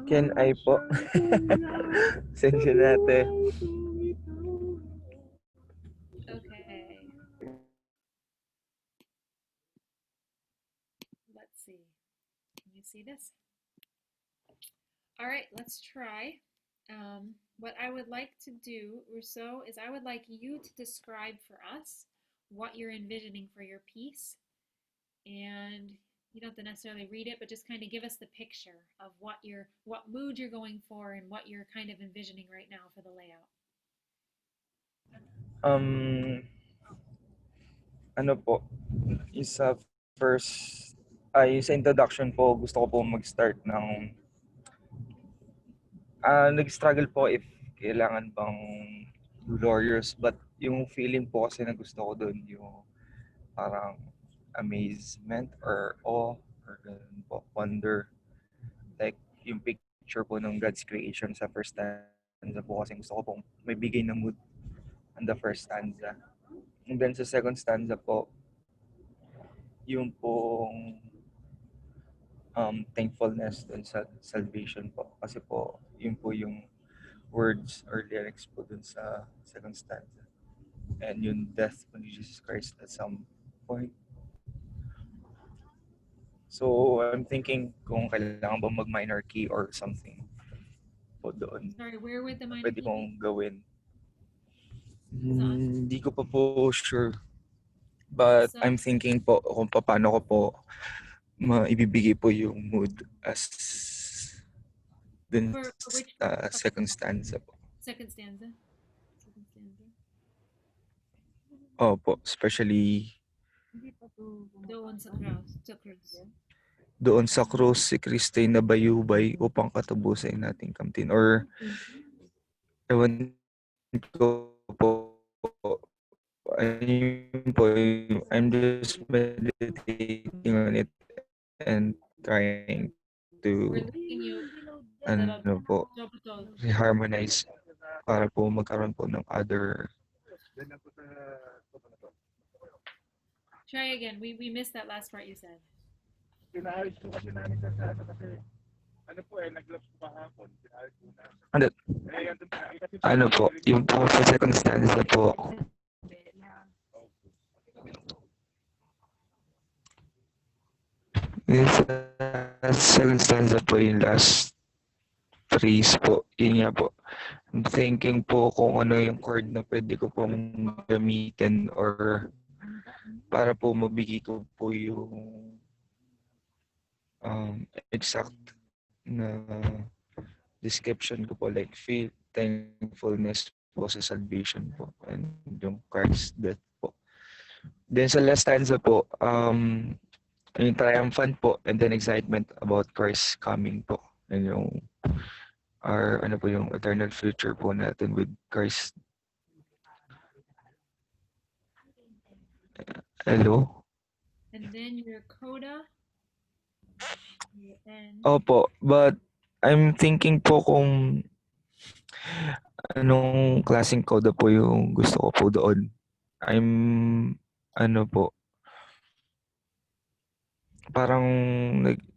Can I po? Sensya natin. Okay. Let's see. Can you see this? All right, let's try. What I would like to do, Rousseau, is I would like you to describe for us what you're envisioning for your piece. And you don't have to necessarily read it, but just kind of give us the picture of what mood you're going for and what you're kind of envisioning right now for the layout. Um, ano po, isa first, yung sa introduction po, gusto ko po mag-start ng, nag-struggle po if kailangan bang glorious, but yung feeling po kasi na gusto ko doon yung parang amazement or awe or ganun po, wonder. Like yung picture po ng God's creation sa first stanza po kasi gusto ko pong may bigay na mood on the first stanza. And then sa second stanza po, yung pong thankfulness dun sa salvation po. Kasi po, yun po yung words or lyrics po dun sa second stanza. And yung death po ni Jesus Christ at some point. So, I'm thinking kung kailangan ba mag-minor key or something po doon. Sorry, where would the minor Pwede key be? kong gawin. Saan? Hindi ko pa po sure. But So, I'm thinking po kung paano ko po maibibigay po yung mood as dun for which sa part? second stanza po. Second stanza. Second stanza. Opo, especially Doon sa cross. Sa cross. doon sa krus si Kristo'y nabayubay upang katubusin nating kamtin. Or, ewan ko po, ayun po, I'm just meditating on it and trying to, We're losing you a ano little bit. po, Joputol. harmonize para po magkaroon po ng other. Try again. We missed that last part you said. Pinayos ko kasi namin sa kasi ano po nag-gloves ko kahapon. Pinayos ko na. Ano, Andun kasi ano po, yung po sa second stanza po, yung sa second stanza po yung last phrase po, yun nga po. I'm thinking po kung ano yung chord na pwede ko pong gamitin or para po mabigay ko po yung exact na description ko po, like feel thankfulness po sa salvation po and yung Christ's death po. Then sa last stanza po, yung triumphant po and then excitement about Christ's coming po and yung our ano po yung eternal future po natin with Christ. Hello? And then your coda. And Opo, but I'm thinking po kung anong klaseng coda po yung gusto ko po doon. I'm ano po, parang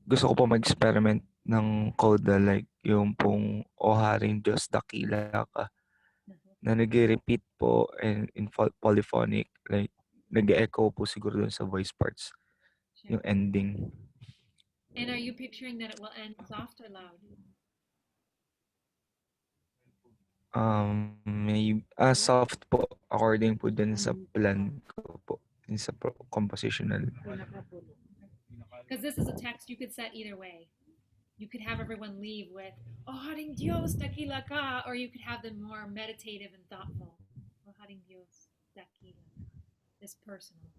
gusto ko po mag-experiment ng coda like yung pong O Haring Diyos Dakila Ka na nag-repeat po and in polyphonic like nag-echo po siguro dun sa voice parts yung ending. and are you picturing that it will end soft or loud? May soft po according po dun sa plan ko po, dun sa compositional. Because this is a text you could set either way. You could have everyone leave with "Oh haring Dios dakila ka," or you could have them more meditative and thoughtful. "Oh haring Dios dakila," is personal.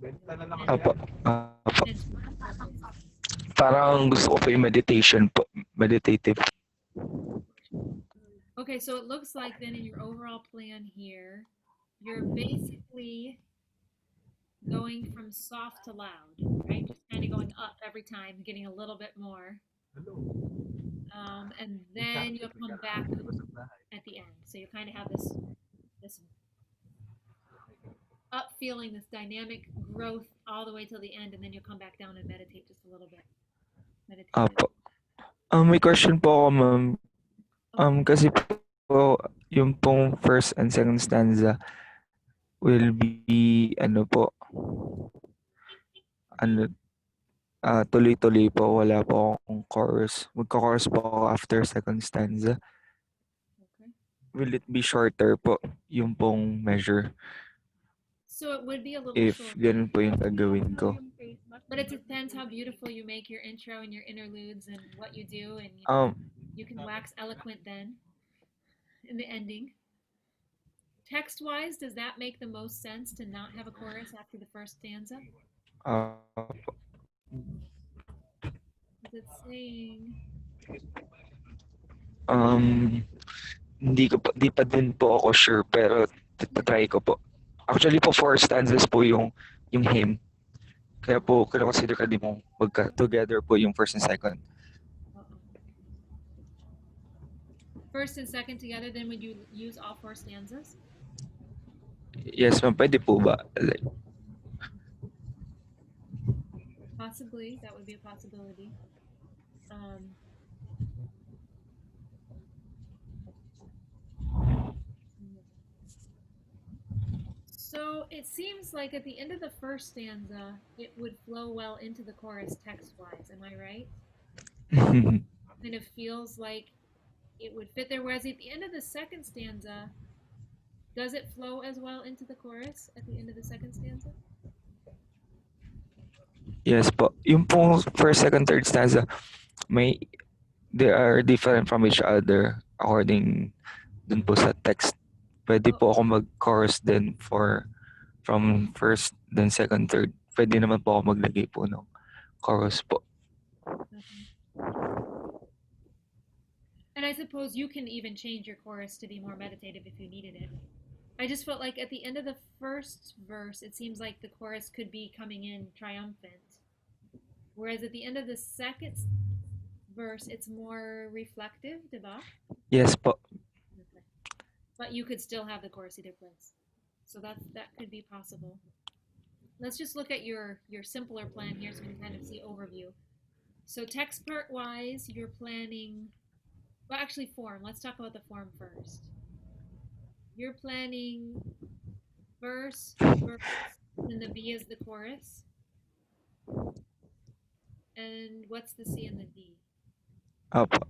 Apo, apo. Parang gusto ko po yung meditation po, meditative. Okay, so it looks like then in your overall plan here, you're basically going from soft to loud, right? Just kind of going up every time, getting a little bit more. And then you'll come back at the end. So you kind of have this up feeling, this dynamic growth all the way till the end, and then you'll come back down and meditate just a little bit. Meditative. Apo. May question po ako, ma'am. Kasi po, yung pong first and second stanza will be, ano po, ano, tuloy-tuloy po. Wala po akong chorus. Magka-chorus po ako after second stanza. Okay. Will it be shorter po, yung pong measure? So it would be a little If short, ganun po yung gagawin ko. but it depends how beautiful you make your intro and your interludes and what you do, and you can wax eloquent then in the ending. Text-wise, does that make the most sense to not have a chorus after the first stanza? Uh, Is it saying? Di pa din po ako sure, pero try ko po. Actually po, 4 stanzas po yung hymn. Kaya po, consider ka din mong magka-together po yung first and second. Uh-oh. First and second together, then would you use all 4 stanzas? Yes, ma'am. Pwede po ba? Like, Possibly, that would be a possibility. So it seems like at the end of the first stanza, it would flow well into the chorus text-wise. Am I right? Kind of feels like it would fit there. Whereas at the end of the second stanza, does it flow as well into the chorus at the end of the second stanza? yes po. Yung pong first, second, third stanza, they are different from each other according dun po sa text. Pwede po ako mag-chorus din from first, then second, third. Pwede naman po ako maglagay po ng chorus po. And I suppose you can even change your chorus to be more meditative if you needed it. I just felt like at the end of the first verse, it seems like the chorus could be coming in triumphant. Whereas at the end of the second verse, it's more reflective, diba? Yes po. Okay. But you could still have the chorus either place. So that could be possible. Let's just look at your simpler plan here so we can kind of see overview. So text part wise, you're planning, well, actually form. Let's talk about the form first. You're planning verse, and the B is the chorus. And what's the C and the D? Opo.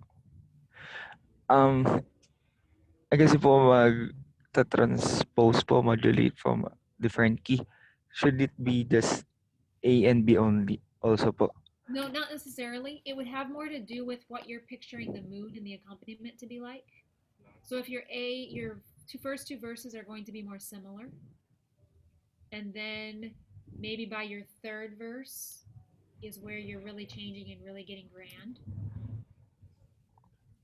I guess po mag-transpose po, modulate from different key. Should it be just A and B only also po? No, not necessarily. It would have more to do with what you're picturing the mood and the accompaniment to be like. So if your first two verses are going to be more similar, and then maybe by your third verse is where you're really changing and really getting grand.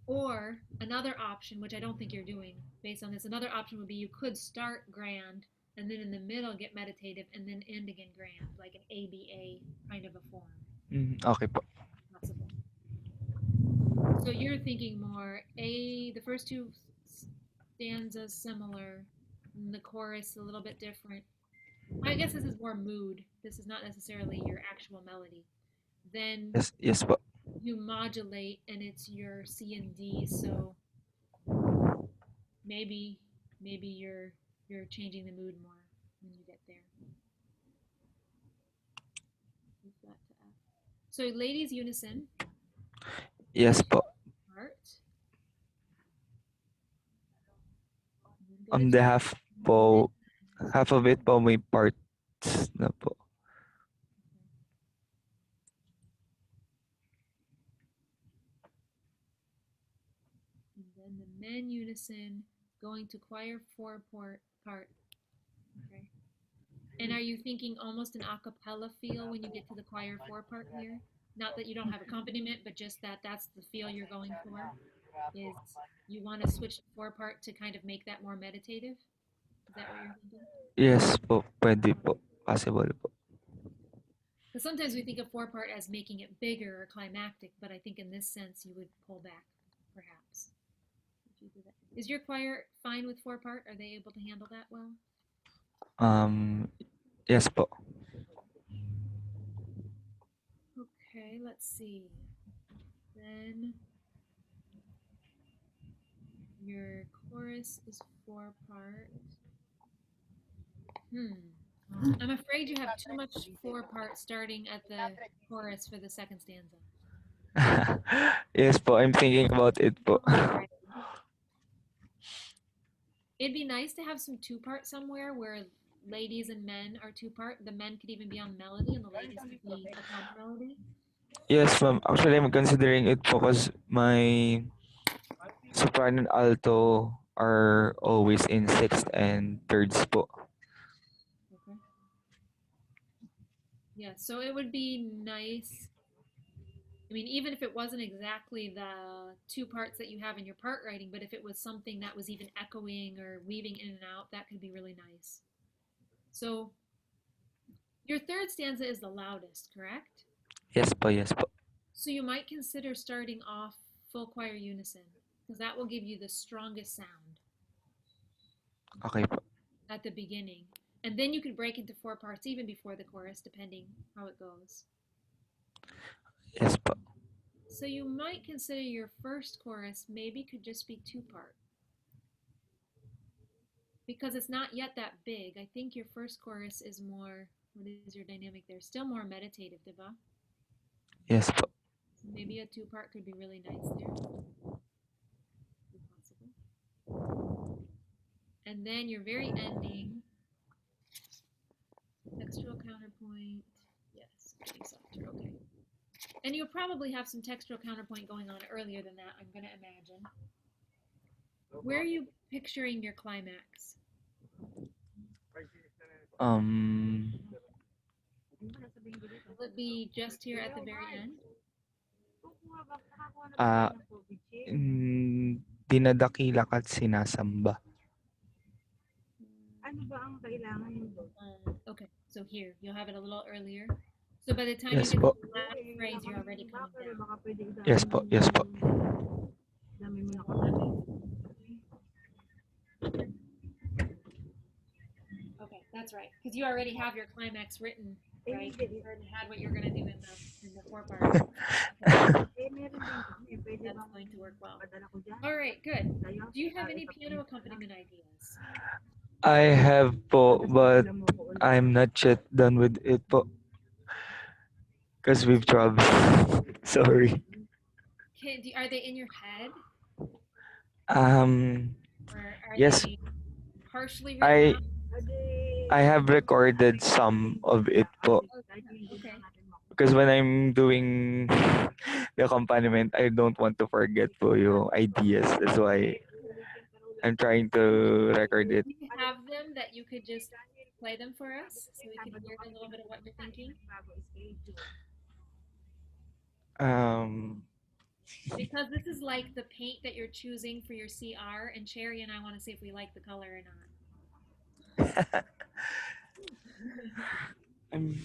Or another option, which I don't think you're doing based on this, another option would be you could start grand and then in the middle get meditative and then end again grand, like an ABA kind of a form. Okay po. Possible. So you're thinking more the first two stanzas similar, and the chorus a little bit different. I guess this is more mood. This is not necessarily your actual melody. Then yes po. You modulate and it's your C and D, so maybe you're changing the mood more when you get there. So ladies unison. Yes po. Part. On the half po, half of it po may parts na po. And then the men unison going to choir 4 part. Okay. And are you thinking almost an a cappella feel when you get to the choir 4 part here? Not that you don't have accompaniment, but just that's the feel you're going for. Is you want to switch to 4 part to kind of make that more meditative? Is that what you're thinking? Yes po, pwede po. Possible po. Because sometimes we think of 4 part as making it bigger or climactic, but I think in this sense you would pull back, perhaps. Is your choir fine with 4 part? Are they able to handle that well? Yes po. Okay, let's see. Then Your chorus is 4-part. I'm afraid you have too much 4-part starting at the chorus for the second stanza. Yes po, I'm thinking about it po. Alright. It'd be nice to have some 2-part somewhere where ladies and men are 2-part. The men could even be on melody and the ladies could be a counter melody. Yes, ma'am. Actually, I'm considering it po because my soprano and alto are always in sixth and thirds po. Okay. Yeah, so it would be nice. I mean, even if it wasn't exactly the 2 parts that you have in your part writing, but if it was something that was even echoing or weaving in and out, that could be really nice. So your third stanza is the loudest, correct? Yes po, yes po. So you might consider starting off full choir unison, because that will give you the strongest sound Okay po. at the beginning. And then you could break into 4 parts even before the chorus, depending how it goes. Yes po. So you might consider your first chorus maybe could just be 2-part. Because it's not yet that big. I think your first chorus is more, what is your dynamic there? Still more meditative, diba? Yes po. So maybe a 2-part could be really nice there. If possible. And then your very ending, textual counterpoint. Yes, getting softer. Okay. And you'll probably have some textual counterpoint going on earlier than that, I'm going to imagine. Where are you picturing your climax? Will it be just here at the very end? Dinadakila ka't sinasamba. Ano ba ang kailangan nito? Okay, so here, you'll have it a little earlier. So by the time Yes you get po. to the last phrase, you're already coming down. Baka pwede isama Yes po, yes po. dami mo na katabi. Okay, that's right. Because you already have your climax written, right? You already had what you're going to do in the 4-part. Eh, meron din kasi. Pwede That's bang going to work well. padala ko dyan? All right, good. Sa'yo? Do you have any piano accompaniment ideas? I have po, but I'm not yet done with it po. Because we've trouble. Sorry. Are they in your head? Or are Yes, they partially written out? I have recorded some of it po. Okay. Because when I'm doing the accompaniment, I don't want to forget po yung ideas. That's why I'm trying to record it. Do you have them that you could just play them for us so we can hear a little bit of what you're thinking? Because this is like the paint that you're choosing for your CR, and Cherry and I want to see if we like the color or not. I'm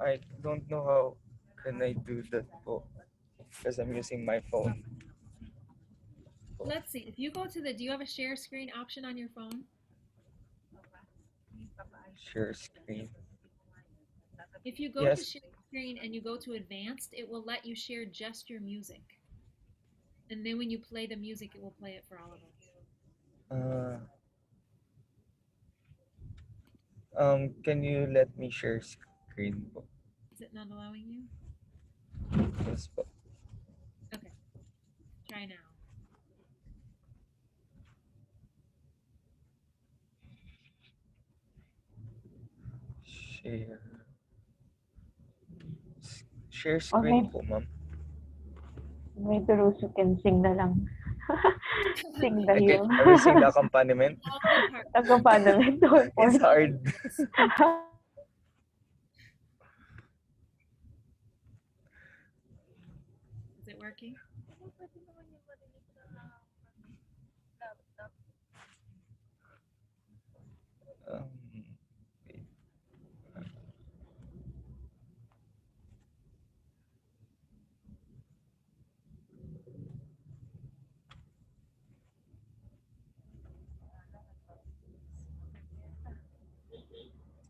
I don't know how can I do that po because I'm using my phone. Let's see. If you go to do you have a share screen option on your phone? Share screen. If you go to Yes. share screen and you go to advanced, it will let you share just your music. And then when you play the music, it will play it for all of us. Can you let me share screen po? Is it not allowing you? Yes po. Okay. Try now. Share. Share screen Okay. po, ma'am. May Turuso can sing na lang. Sing na Okay, yun. I will sing the accompaniment. All the parts. Accompaniment. It's hard. Is it working? Wait.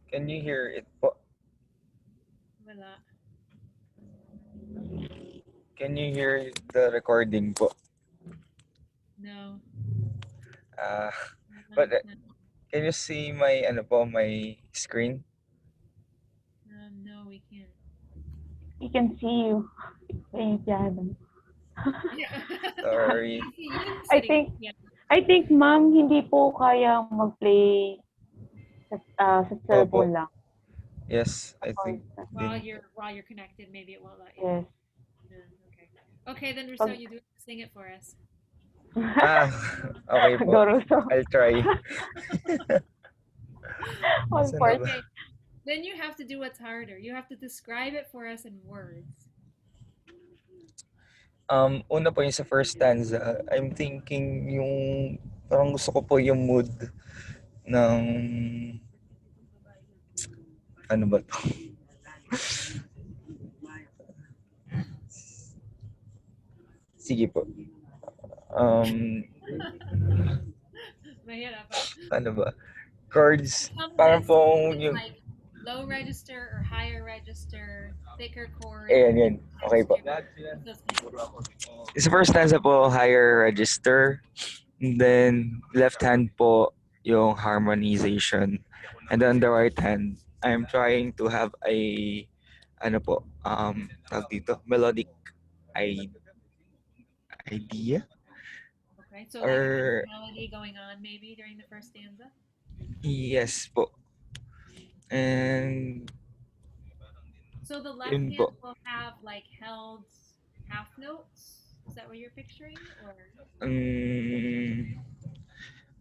Can you hear it po? Wala. Can you hear the recording po? No. Ah, No, but no, can you see my my screen? no, we can't. We can see you. Yung piano. Yeah. Sorry. You I sitting. think, Yeah. ma'am, hindi po kaya mag-play sa cellphone lang. Yes, I think. While din. you're connected, maybe it won't let you. Yes. Yeah, okay. Okay, then Rousseau, you sing it for us. Ah, okay po. Go, Russo. I'll try. All Saan for na ba? Okay. Then you have to do what's harder. You have to describe it for us in words. Una po yung sa first stanza, I'm thinking yung parang gusto ko po yung mood ng ano ba to? Sige po. Mahirap. Ano ba? Chords. Some Parang lists pong with yung like low register or higher register, thicker chord. yan. Okay po. Those kinds. Sa first stanza po, higher register. And then, left hand po, yung harmonization. And then, the right hand, I'm trying to have a, tawag dito, melodic idea. Okay, so Or, like a melody going on maybe during the first stanza? yes po. And, So the left Yun hand po. will have like held half notes? Is that what you're picturing? Or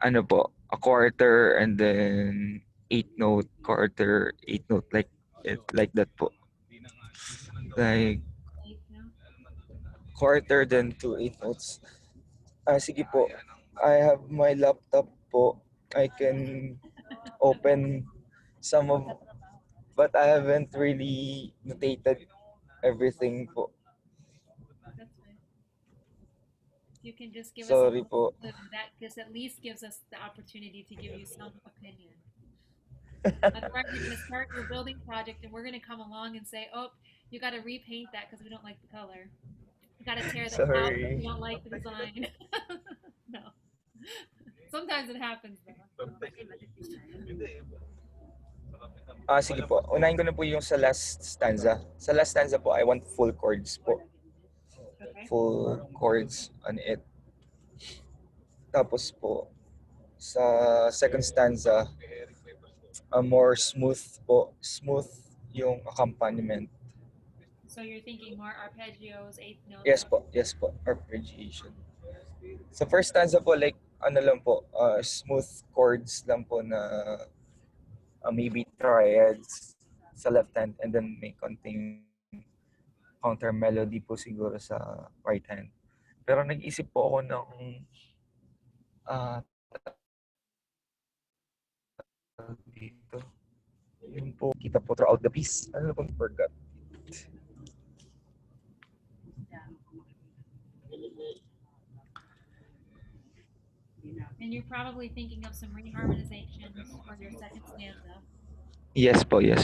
ano po, a quarter and then 8-note, quarter, 8-note, like that po. Like, eight notes? quarter then to 8 notes. Sige po. I have my laptop po. I can open some of, but I haven't really notated everything po. That's fine. You can just give Sorry us po. that because at least gives us the opportunity to give you some opinion. Otherwise, you're going to start your building project and we're going to come along and say, oh, you got to repaint that because we don't like the color. You got to tear that out because Sorry. we don't like the design. No. Sometimes it happens though. Sige po. Unahin ko na po yung sa last stanza. Sa last stanza po, I want full chords po. Okay. Full chords on it. Tapos po, sa second stanza, more smooth po. Smooth yung accompaniment. So you're thinking more arpeggios, eighth notes. Yes po. Arpeggiation. Sa first stanza po, like, ano lang po, smooth chords lang po na maybe triads sa left hand and then may konting counter melody po siguro sa right hand. Pero nag-isip po ako ng dito. Yun po, kita po throughout the piece. Ano po, forgot. And you're probably thinking of some reharmonizations for your second stanza. Yes po. You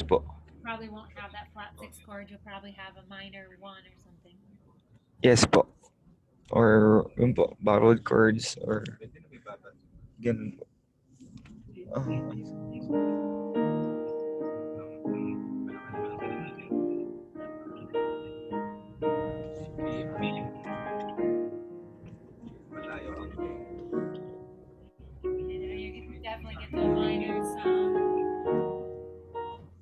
probably won't have that flat six chord. You'll probably have a minor one or something. Yes po. Or yun po, borrowed chords or ganun po. You can definitely get the minor sound.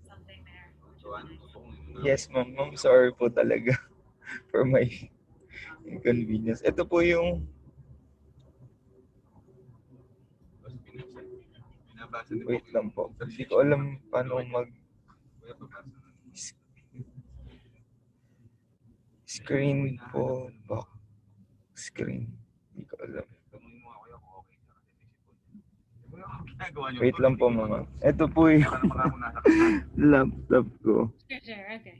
Something there. Yes, ma'am. Ma'am, sorry po talaga for my inconvenience. Ito po yung wait lang po. Hindi ko alam paano screen po. Back screen. Hindi ko alam. Wait lang po, mama. Ito po yung laptop ko. Sure, okay.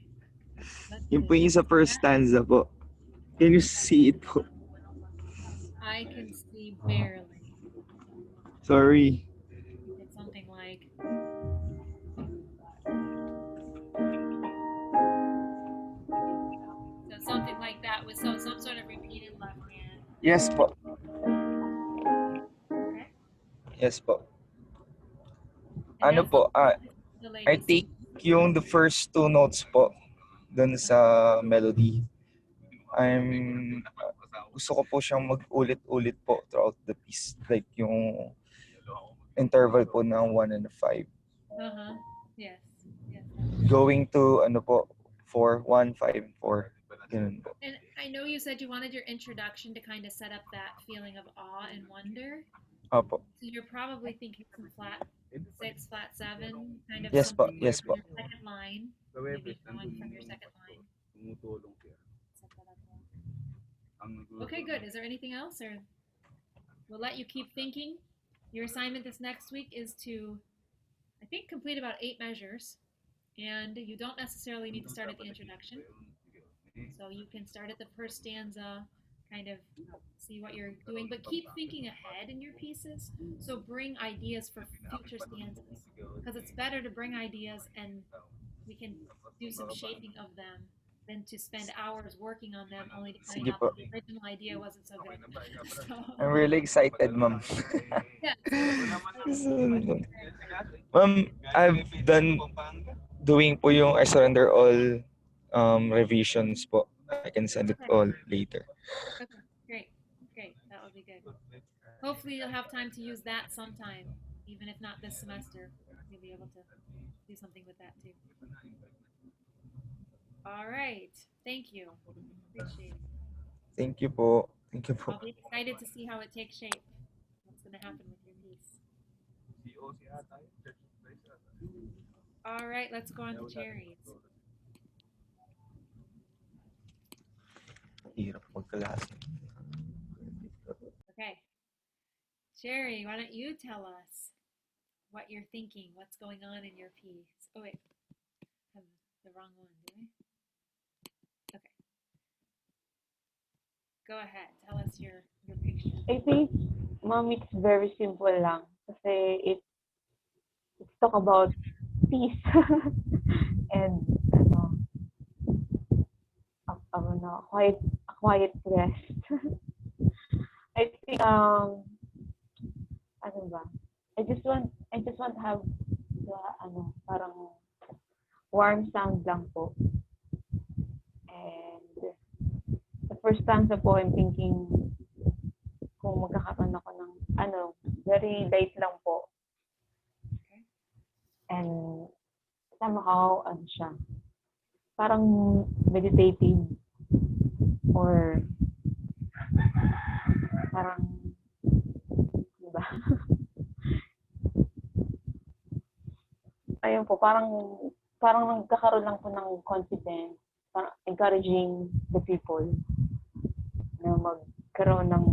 Yung po yung sa first stanza po. Can you see it po? I can see barely. Sorry. It's something like. So something like that with some Yes po. Okay. Yes po. And Ano how's po, the I latest? take yung the first two notes po dun sa melody. Gusto ko po siyang mag-ulit-ulit po throughout the piece. Like yung interval po ng 1 and 5. Uh-huh. Yes. Yes. Going to, 4, 1, 5, 4. Ganun po. And I know you said you wanted your introduction to kind of set up that feeling of awe and wonder. Opo. So you're probably thinking some flat 6, flat 7, kind of Yes po, something yes from po. your second line. Maybe going from your second line. Set that up well. Okay, good. Is there anything else, or we'll let you keep thinking? Your assignment this next week is to, I think, complete about 8 measures, and you don't necessarily need to start at the introduction. So you can start at the first stanza, kind of see what you're doing, but keep thinking ahead in your pieces. So bring ideas for future stanzas, because it's better to bring ideas and we can do some shaping of them than to spend hours working on them only to find Sige out po. that the original idea wasn't so good. So, I'm really excited, ma'am. yeah. Ma'am, I've done doing po yung I Surrender All revisions po. I can send it all later. Okay, great, great. That would be good. Hopefully, you'll have time to use that sometime, even if not this semester. You'll be able to do something with that too. All right. Thank you. Appreciate it. Thank you po. Thank you po. I'll be excited to see how it takes shape. What's going to happen with your piece. All right, let's go on to cherries. Hirap magkalahas. Okay. Cherry, why don't you tell us what you're thinking, what's going on in your piece? Oh, wait. I have the wrong one, did I? Okay. Go ahead. Tell us your picture. I think, ma'am, it's very simple lang. Kasi it's talk about peace and a quiet rest. I think ano ba? I just want to have the parang warm sound lang po. And the first stanza po, I'm thinking kung magkakaroon ako ng very light lang po. Okay. And somehow, siya, parang meditative or parang, diba? Ayun po, parang nagkakaroon lang po ng confidence, parang encouraging the people na magkaroon ng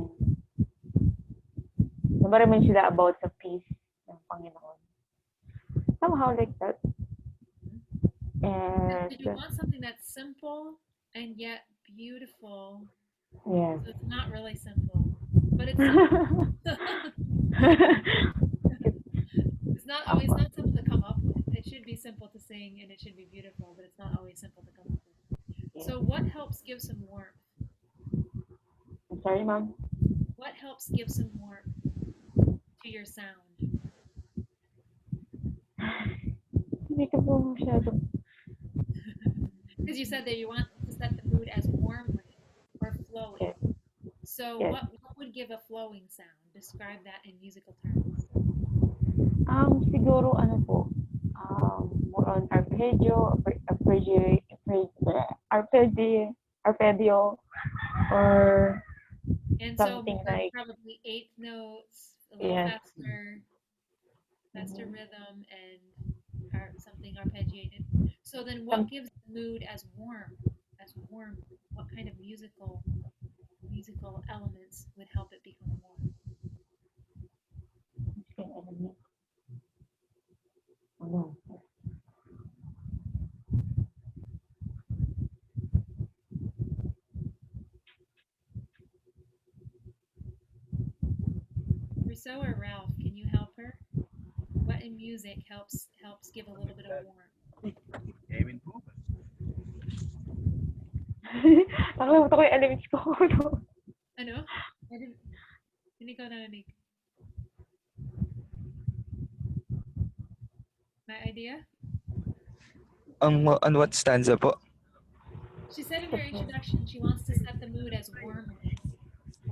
na marinig sila about the peace ng Panginoon. Somehow like that. And Did you want something that's simple and yet beautiful? yes. So it's not really simple, but it's simple. It's not always not simple to come up with. It should be simple to sing and it should be beautiful, but it's not always simple to come up with. So what helps give some warmth? I'm sorry, ma'am. What helps give some warmth to your sound? Hindi ko po masyado. Because you said that you want to set the mood as warmly or flowing. Yes. So Yes. what would give a flowing sound? Describe that in musical terms. Siguro more on arpeggio, or And something so like probably 8 notes, a little yes. faster rhythm, and something arpeggiated. So then, what gives the mood as warm? What kind of musical elements would help it become warm? Rousseau or Ralph, can you help her? What in music helps give a little bit of warmth? Amen po. Nakalimutan ko yung elements ko. Ano? Hindi ko narinig. My idea? On what stanza po? She said in her introduction she wants to set the mood as warmer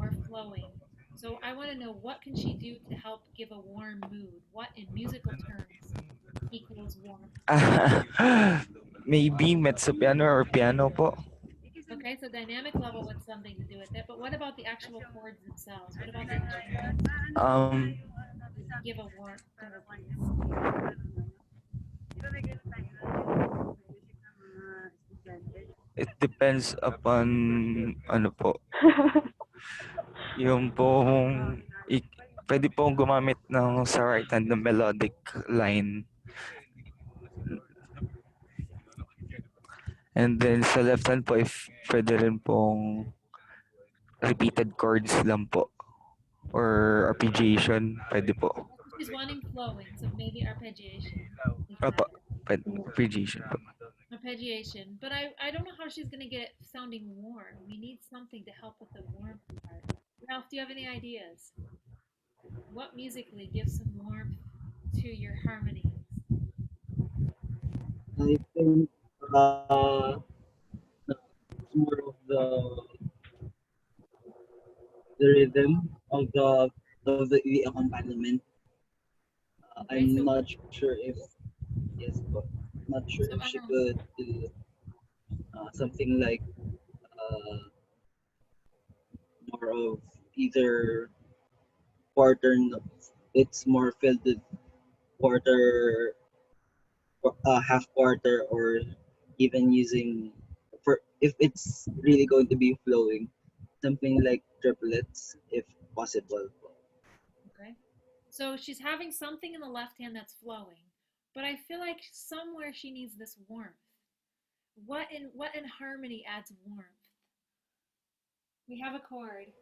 or flowing. So I want to know what can she do to help give a warm mood? What in musical terms equals warm? Maybe mezzo piano or piano po. Okay, so dynamic level with something to do with it. But what about the actual chords themselves? What about the instruments? Um, Give a warmth to her piece. Di ba may ganun tayo na music ng mga estudyante? it depends upon ano po, yung pong pwede pong gumamit ng sa right hand ng melodic line. And then sa left hand po, if pwede rin pong repeated chords lang po. Or arpeggiation, pwede po. She's wanting flowing, so maybe arpeggiation. is Opo, better. pwede. Arpeggiation po. Arpeggiation. But I don't know how she's going to get it sounding warm. We need something to help with the warmth part. Ralph, do you have any ideas? What musically gives some warmth to your harmonies? I think it's more of the rhythm of the accompaniment. Okay, I'm so- not sure if yes, but not sure So, if she ano? could do something like more of either quarter. It's more filled with quarter, half quarter, or even using for if it's really going to be flowing, something like triplets if possible. Okay. So she's having something in the left hand that's flowing, but I feel like somewhere she needs this warmth. What in harmony adds warmth? We have a chord.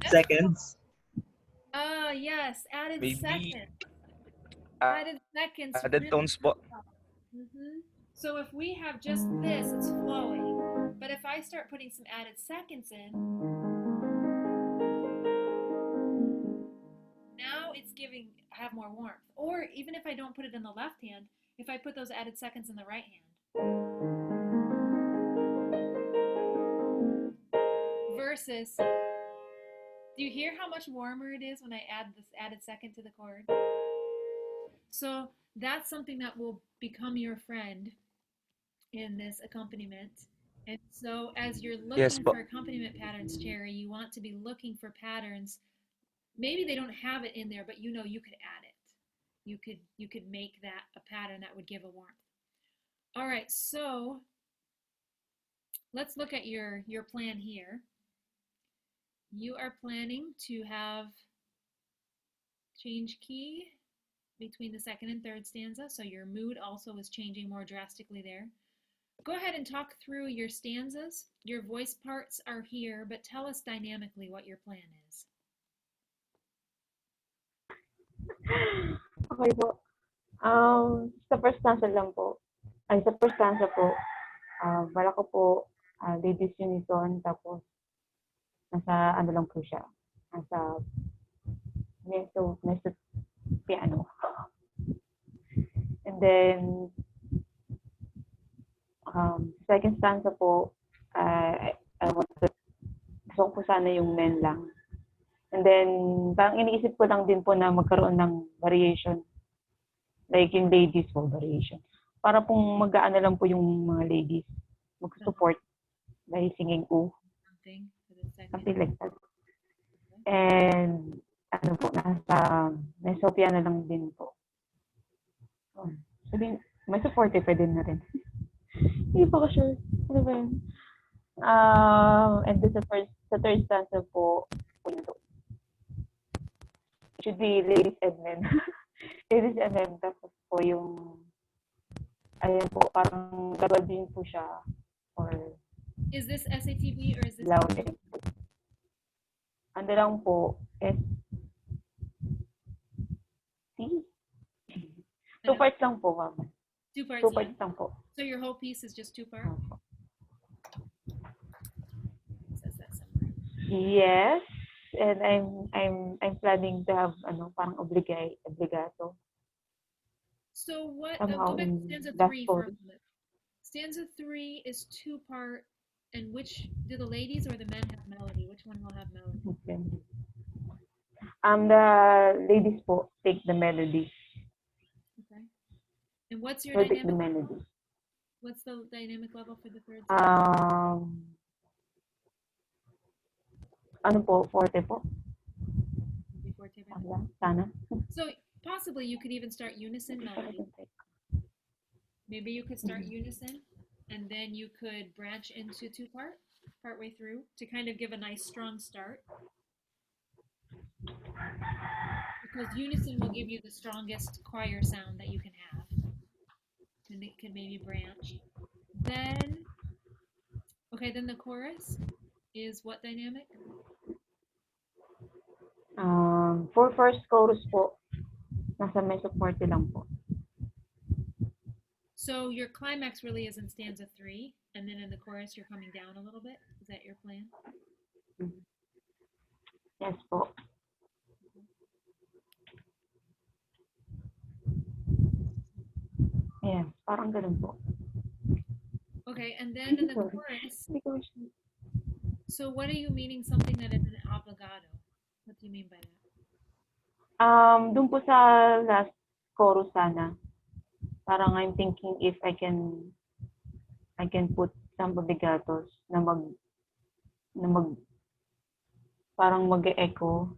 Seconds. Ah, yes, added Maybe seconds. uh, Added seconds. added really tones po. help. So if we have just this, it's flowing. But if I start putting some added seconds in, now it's giving have more warmth. Or even if I don't put it in the left hand, if I put those added seconds in the right hand. Versus, do you hear how much warmer it is when I add this added second to the chord? So that's something that will become your friend in this accompaniment. And so as you're looking Yes, for accompaniment patterns, Cherry, you want to be looking for patterns. Maybe they don't have it in there, but you know you could add it. You could make that a pattern that would give a warmth. All right, so let's look at your plan here. You are planning to have change key between the second and third stanza, so your mood also is changing more drastically there. Go ahead and talk through your stanzas. Your voice parts are here, but tell us dynamically what your plan is. Okay po. Sa first stanza lang po. Ay, sa first stanza po, wala ko po ladies unison, tapos nasa ano lang po siya. Nasa mezzo piano. And then, second stanza po, gusto ko po sana yung men lang. And then, parang iniisip ko lang din po na magkaroon ng variation. Like yung ladies po, variation. Para pong mag-aano lang po yung mga ladies. Mag-support by singing Something for the second. something like that. And, ano po, nasa piano lang din po. So, may supportive pwede na rin. Hindi po ko sure. Ano ba yun? And then sa third stanza po, should be ladies and men. Ladies and men, tapos po yung, ayan po, parang gagawin din po siya, or Is this SATB or is this loud. Ano lang po, two parts lang po, ma'am. two parts? Two lang? parts lang po. So your whole piece is just two parts? Yes, and I'm planning to have parang obligato So what? Go somehow back to in stanza last 3 for a chorus. moment. Stanza 3 is two-part, and which do the ladies or the men have melody? Which one will have melody? Okay. The ladies po take the melody. Okay. And what's your Will take the dynamic? melody. What's the dynamic level for the third stanza? Ano po, forte po. Before Tebe? Sana. So possibly you could even start unison melody. Maybe you could start unison, and then you could branch into two-part partway through to kind of give a nice strong start. Because unison will give you the strongest choir sound that you can have. And it can maybe branch. Then, okay, then the chorus is what dynamic? For first chorus po, nasa mezzo forte lang po. So your climax really is in stanza 3, and then in the chorus you're coming down a little bit. Is that your plan? Yes po. Yes, parang ganun po. Okay, and then in the chorus, Hindi ko sure. so what are you meaning something that is an avogado? What do you mean by that? Dun po sa last chorus sana, parang I'm thinking if I can put some obligatos na parang mag-echo.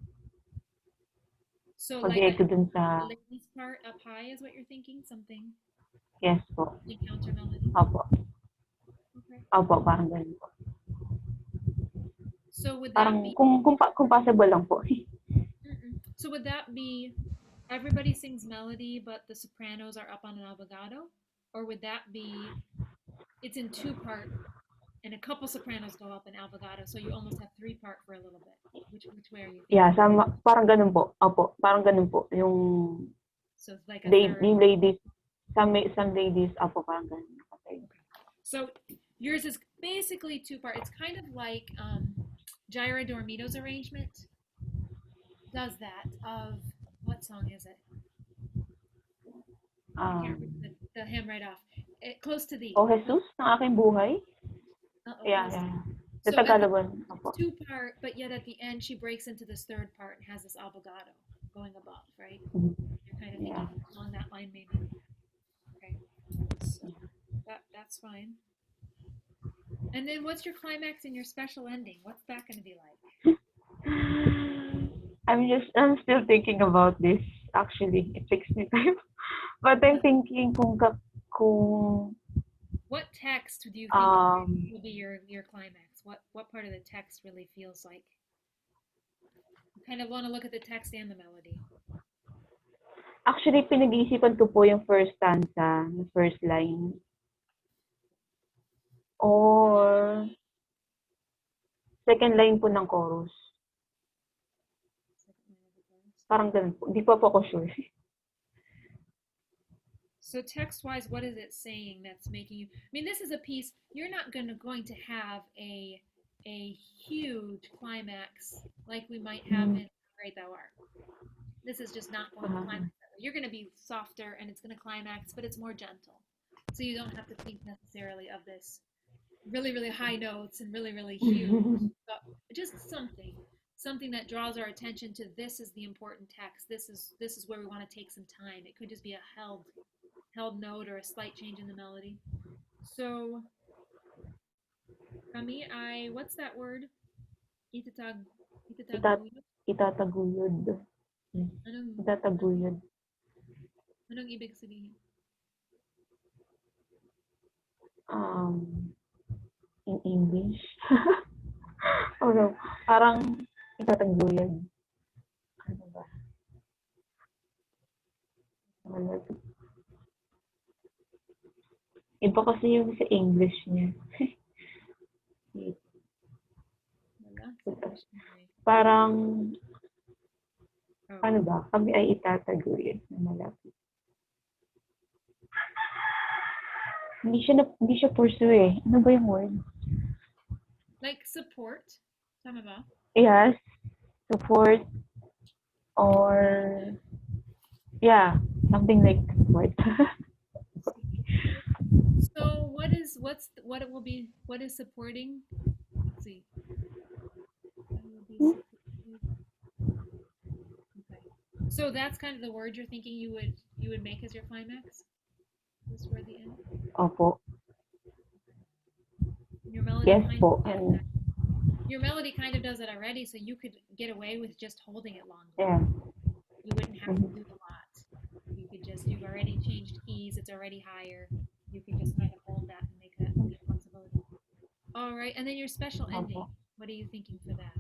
So like Mag-echo that, dun sa, the ladies part up high is what you're thinking? Something yes po. in counter melody? Opo. Okay. Opo, parang ganun po. So would that Parang be kung possible lang po. so would that be everybody sings melody but the sopranos are up on an avogado? Or would that be it's in two-part and a couple sopranos go up in avogado, so you almost have three-part for a little bit? Which way are you thinking? Yeah, parang ganun po. Opo, parang ganun po. Yung So it's like a third. yung ladies, some ladies, opo, parang ganun. Okay. So yours is basically two-part. It's kind of like Jaira Dormito's arrangement does that of what song is it? I can't remember the hymn right off. Close to thee. Oh, Jesus, ng aking buhay? Uh-oh, Yeah, close to yeah. So Sa at the Tagalawan. Opo. two-part, but yet at the end she breaks into this third part and has this avogado going above, right? Mhm. You're kind of Yeah. thinking along that line, maybe. Okay, so that's fine. And then what's your climax and your special ending? What's that going to be like? I'm still thinking about this. Actually, it takes me time. But I'm thinking kung What text do you think will be your climax? What part of the text really feels like? You kind of want to look at the text and the melody. actually pinag-iisipan ko po yung first stanza, the first line. Or second line po ng chorus. Parang ganun po. Hindi po ako sure. So text-wise, what is it saying that's making you? I mean, this is a piece you're not going to have a huge climax like we might have in Great Thou Art. This is just not going to climax. You're going to be softer and it's going to climax, but it's more gentle. So you don't have to think necessarily of this really, really high notes and really, really huge, but just something that draws our attention to this is the important text. This is where we want to take some time. It could just be a held note or a slight change in the melody. So, kami ay, what's that word? Itataguyod? Itataguyod. Itataguyod. Anong ibig sabihin? In English. Oh no, parang itataguyod. Ano ba? Iba kasi yung sa English niya. Parang, ano ba? Kami ay itataguyod na malapit. Hindi siya pursue eh. Ano ba yung word? Like support. Tama ba? Yes, support or yeah, something like support. So what it will be? What is supporting? Let's see. What will be supported? Okay. So that's kind of the word you're thinking you would make as your climax. This word the end. Opo. Your melody Yes kind po. of does And that. Your melody kind of does it already, so you could get away with just holding it longer. yeah. You wouldn't have to do a lot. You've already changed keys, it's already higher. You can just kind of hold that and make that your flexibility. All right, and then your special ending. Opo. What are you thinking for that?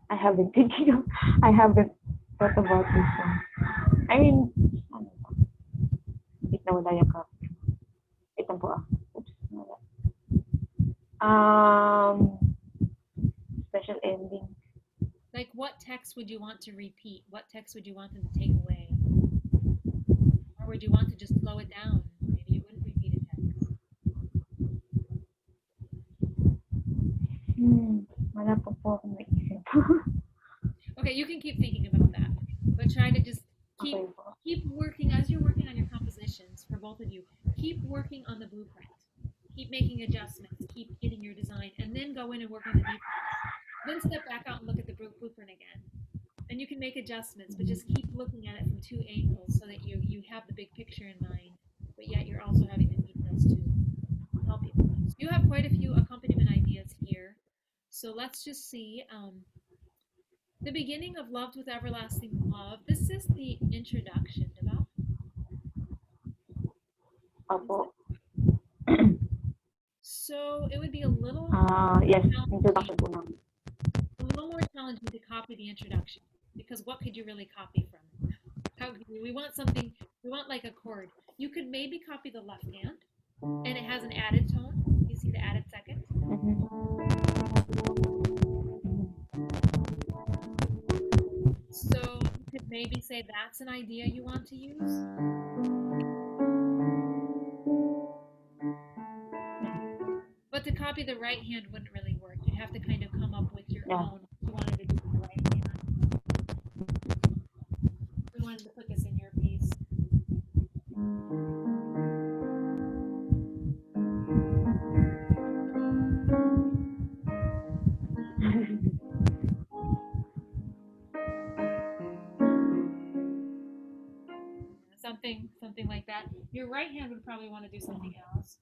I haven't thinking of, I haven't thought about this one. I mean, ano ba? Wait na wala yung copy. Wait lang po ah. Oops. Wala. Special ending. Like, what text would you want to repeat? What text would you want them to take away? Or would you want to just slow it down? Maybe you wouldn't repeat a text. Wala pa po akong naisip. Okay, you can keep thinking about that, but try to just keep Okay po. keep working as you're working on your compositions for both of you. Keep working on the blueprint. Keep making adjustments. Keep getting your design, and then go in and work on the details. Then step back out and look at the blueprint again. And you can make adjustments, but just keep looking at it from two angles so that you have the big picture in mind, but yet you're also having the details to help you. So you have quite a few accompaniment ideas here. So let's just see. The beginning of Loved with Everlasting Love. This is the introduction, diba? Opo. So it would be a little Yes, introduction po namin. a little more challenging to copy the introduction because what could you really copy from it? We want something. We want like a chord. You could maybe copy the left hand, and it has an added tone. You see the added second. So you could maybe say that's an idea you want to use. But to copy the right hand wouldn't really work. You'd have to kind of come up with your own. If you wanted to do the right hand. We wanted to put this in your piece. Something like that. Your right hand would probably want to do something else.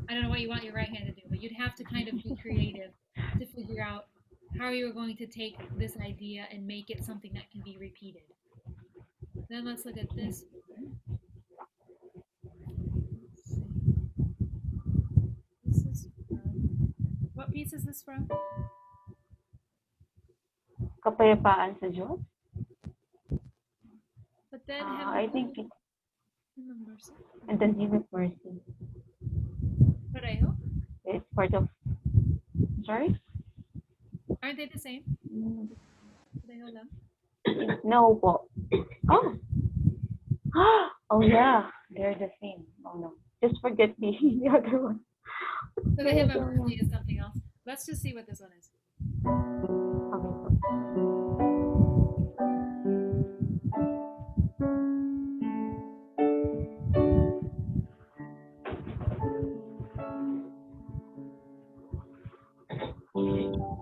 I don't know what you want your right hand to do, but you'd have to kind of be creative to figure out how you're going to take this idea and make it something that can be repeated. Then let's look at this. This is from, what piece is this from? Kapayapaan sa Diyos? But then I think it's Mercy. Intensive Mercy. Pareho? It's part of, sorry? Aren't they the same? Pareho lang? No po. Oh! Oh yeah, they're the same. Oh no. Just forget the other one. So they have a mercy is something else. Let's just see what this one is. Okay po.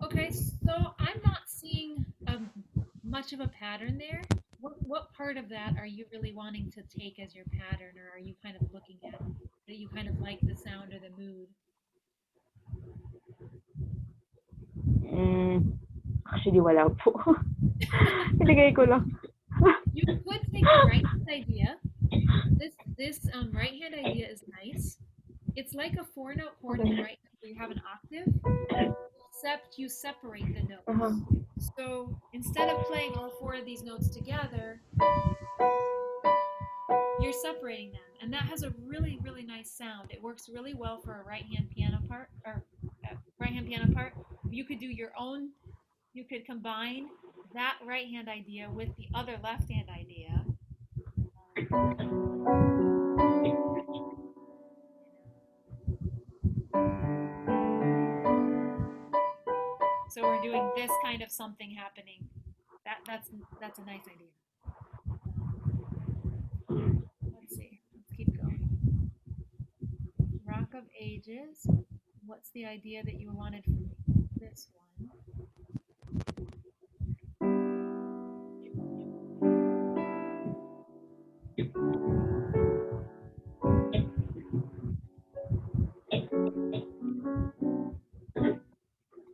Okay, so I'm not seeing much of a pattern there. What part of that are you really wanting to take as your pattern, or are you kind of looking at that you kind of like the sound or the mood? Actually, wala po. Nilagay ko lang. You could take the right hand idea. This right hand idea is nice. It's like a 4-note chord in the right hand where you have an octave, except you separate the notes. So instead of playing all 4 of these notes together, you're separating them, and that has a really, really nice sound. It works really well for a right hand piano part, you could do your own, you could combine that right hand idea with the other left hand idea. So we're doing this kind of something happening. That's a nice idea. Let's see. Let's keep going. Rock of Ages. What's the idea that you wanted from this one?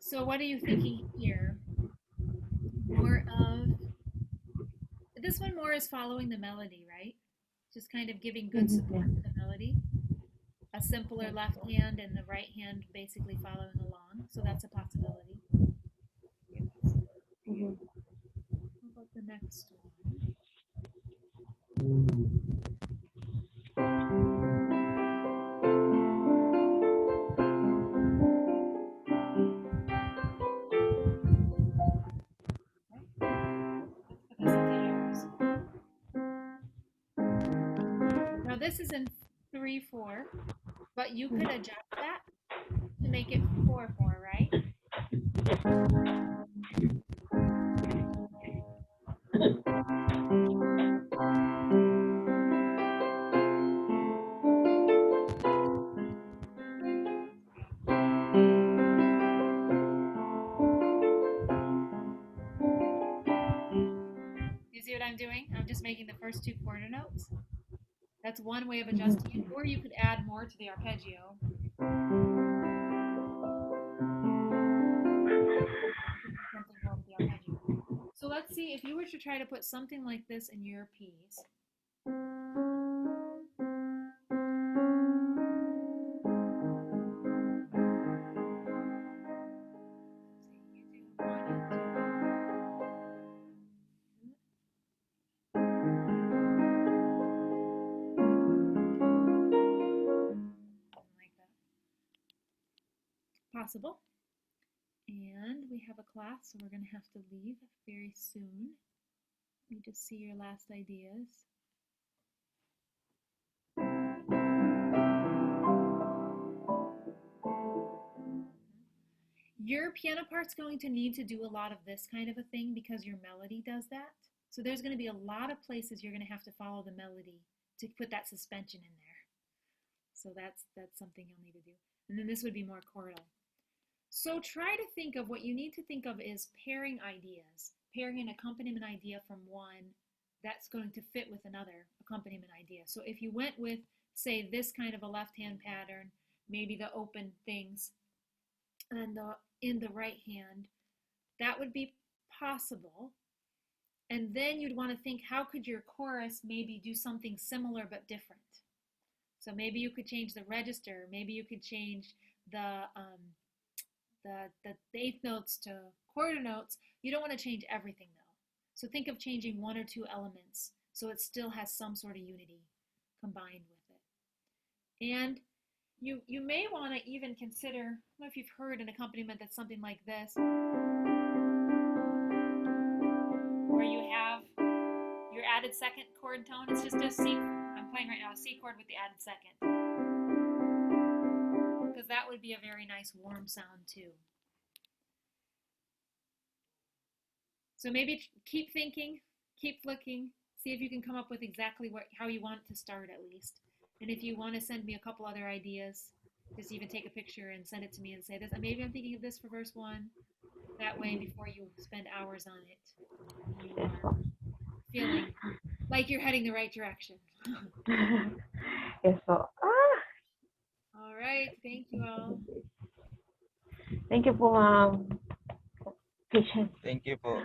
So what are you thinking here? More of this one more is following the melody, right? Just kind of giving good support to the melody. A simpler left hand and the right hand basically following along. So that's a possibility. Mhm. How about the next one? Now this is in 3/4, but you could adjust that to make it 4/4, right? You see what I'm doing? I'm just making the first 2 quarter notes. That's one way of adjusting it, or you could add more to the arpeggio. Something more with the arpeggio. So let's see if you were to try to put something like this in your piece. Like that. Possible. And we have a class, so we're going to have to leave very soon. Let me just see your last ideas. Your piano part's going to need to do a lot of this kind of a thing because your melody does that. So there's going to be a lot of places you're going to have to follow the melody to put that suspension in there. So that's something you'll need to do. And then this would be more chordal. So try to think of what you need to think of is pairing ideas, pairing an accompaniment idea from one that's going to fit with another accompaniment idea. So if you went with, say, this kind of a left-hand pattern, maybe the open things, and in the right hand, that would be possible. And then you'd want to think, how could your chorus maybe do something similar but different? So maybe you could change the register, maybe you could change the eighth notes to quarter notes. You don't want to change everything though. So think of changing 1 or 2 elements so it still has some sort of unity combined with it. And you may want to even consider, I don't know if you've heard an accompaniment that's something like this, where you have your added second chord tone. It's just a C. I'm playing right now a C chord with the added second. Because that would be a very nice warm sound too. So maybe keep thinking, keep looking, see if you can come up with exactly how you want it to start at least. And if you want to send me a couple other ideas, just even take a picture and send it to me and say this. Maybe I'm thinking of this for verse 1. That way, before you spend hours on it, you are feeling like you're heading the right direction. Yes po. All right. Thank you all. Thank you po, ma'am. Patience. Thank you po.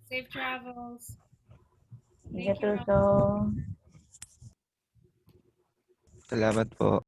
Safe travels. Ingat Thank you all. also. Salamat po.